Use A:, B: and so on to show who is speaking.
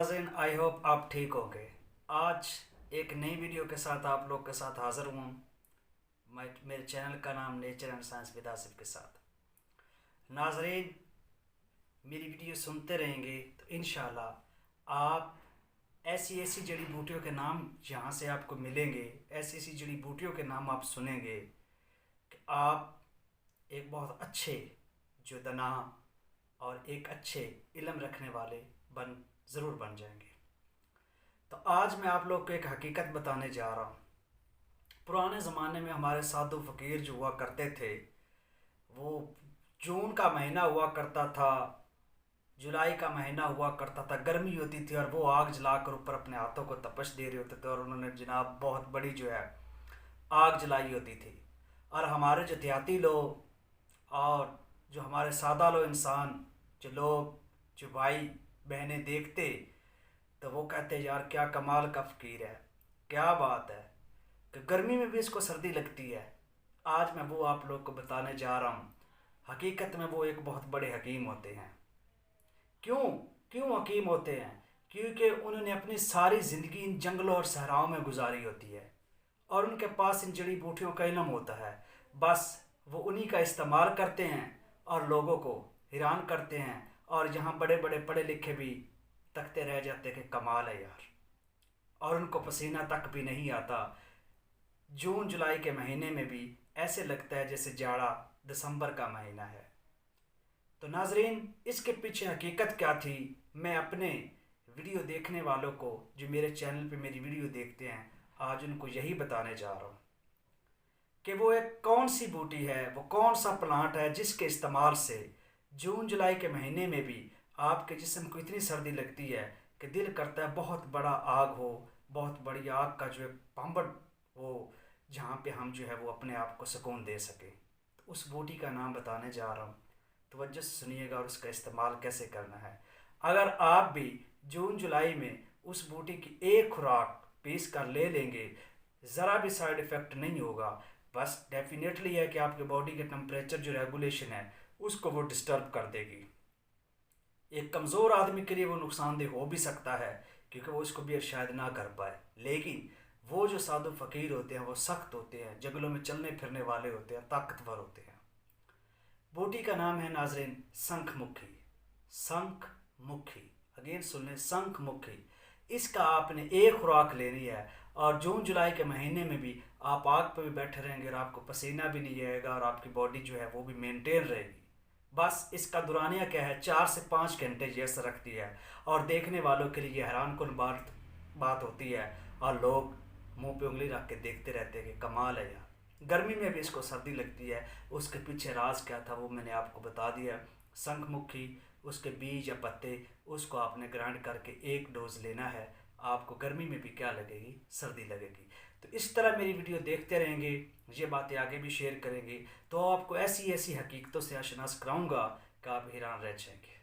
A: नाज़रीन, I hope आप ठीक होंगे। आज एक नई वीडियो के साथ आप लोग के साथ हाज़िर हूँ। मैं मेरे चैनल का नाम nature and science with Asif के साथ। नाज़रीन, मेरी वीडियो सुनते रहेंगे तो इंशाल्लाह आप ऐसी ऐसी जड़ी बूटियों के नाम जहाँ से आपको मिलेंगे, ऐसी ऐसी जड़ी बूटियों के नाम आप सुनेंगे कि आप एक बहुत अच्छे जुदना और एक अच्छे इल्म रखने वाले ज़रूर बन जाएंगे। तो आज मैं आप लोग को एक हकीकत बताने जा रहा हूँ। पुराने ज़माने में हमारे साधु फ़कीर जो हुआ करते थे, वो जून का महीना हुआ करता था, जुलाई का महीना हुआ करता था, गर्मी होती थी और वो आग जलाकर ऊपर अपने हाथों को तपश दे रहे होते थे और उन्होंने जनाब बहुत बड़ी जो है आग जलाई होती थी। और हमारे जो देहाती लोग और जो हमारे सादा लो इंसान, जो लोग, जो भाई बहनें देखते तो वो कहते यार क्या कमाल का फ़कीर है, क्या बात है कि गर्मी में भी इसको सर्दी लगती है। आज मैं वो आप लोग को बताने जा रहा हूँ। हकीकत में वो एक बहुत बड़े हकीम होते हैं। क्यों क्यों हकीम होते हैं? क्योंकि उन्होंने अपनी सारी ज़िंदगी इन जंगलों और सहराओं में गुजारी होती है और उनके पास इन जड़ी बूटियों का इल्म होता है। बस वो उन्हीं का इस्तेमाल करते हैं और लोगों को हैरान करते हैं। और यहाँ बड़े बड़े पढ़े लिखे भी तकते रह जाते कि कमाल है यार, और उनको पसीना तक भी नहीं आता। जून जुलाई के महीने में भी ऐसे लगता है जैसे जाड़ा दिसंबर का महीना है। तो नाजरीन, इसके पीछे हकीकत क्या थी, मैं अपने वीडियो देखने वालों को जो मेरे चैनल पे मेरी वीडियो देखते हैं, आज उनको यही बताने जा रहा हूँ कि वो एक कौन सी बूटी है, वो कौन सा प्लांट है जिसके इस्तेमाल से जून जुलाई के महीने में भी आपके जिस्म को इतनी सर्दी लगती है कि दिल करता है बहुत बड़ा आग हो, बहुत बड़ी आग का जो है पंबड़ हो, जहाँ पे हम जो है वो अपने आप को सुकून दे सकें। तो उस बूटी का नाम बताने जा रहा हूँ, तवज्जो से सुनिएगा और उसका इस्तेमाल कैसे करना है। अगर आप भी जून जुलाई में उस बूटी की एक खुराक पीस कर ले लेंगे, ज़रा भी साइड इफ़ेक्ट नहीं होगा। बस डेफिनेटली है कि आपके बॉडी के टेम्परेचर जो रेगुलेशन है उसको वो डिस्टर्ब कर देगी। एक कमज़ोर आदमी के लिए वो नुकसानदेह हो भी सकता है क्योंकि वो इसको भी शायद ना कर पाए, लेकिन वो जो साधु फ़कीर होते हैं वो सख्त होते हैं, जंगलों में चलने फिरने वाले होते हैं, ताकतवर होते हैं। बूटी का नाम है नाजरीन शंखमुखी। शंखमुखी, अगेन सुन लें, शंखमुखी। इसका आपने एक खुराक लेनी है और जून जुलाई के महीने में भी आप आग पर भी बैठे रहेंगे और आपको पसीना भी नहीं आएगा और आपकी बॉडी जो है वो भी मेंटेन रहेगी। बस इसका दुरानिया क्या है, 4 से 5 घंटे जैसे रखती है और देखने वालों के लिए हैरान कुन बात होती है और लोग मुंह पे उंगली रख के देखते रहते हैं कि कमाल है यार। गर्मी में भी इसको सर्दी लगती है। उसके पीछे राज क्या था वो मैंने आपको बता दिया। शंखमुखी, उसके बीज या पत्ते, उसको आपने ग्राइंड करके एक डोज लेना है। आपको गर्मी में भी क्या लगेगी, सर्दी लगेगी। तो इस तरह मेरी वीडियो देखते रहेंगे, ये बातें आगे भी शेयर करेंगे तो आपको ऐसी ऐसी हकीकतों से आशनास कराऊंगा कि आप हैरान रह जाएंगे।